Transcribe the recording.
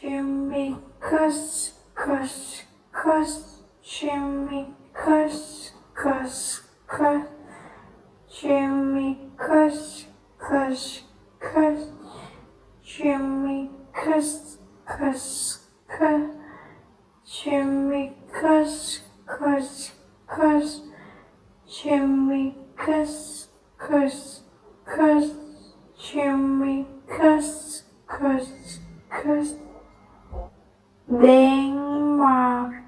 Jimmy cuss, cuss, cuss, Jimmy cuss, cuss, cuss, Jimmy cuss, cuss, cuss, Jimmy cuss, cuss, cuss, Jimmy cuss, cuss, cuss, Jimmy cuss, cuss, cuss, Jimmy cuss, cuss, cuss. Denmark.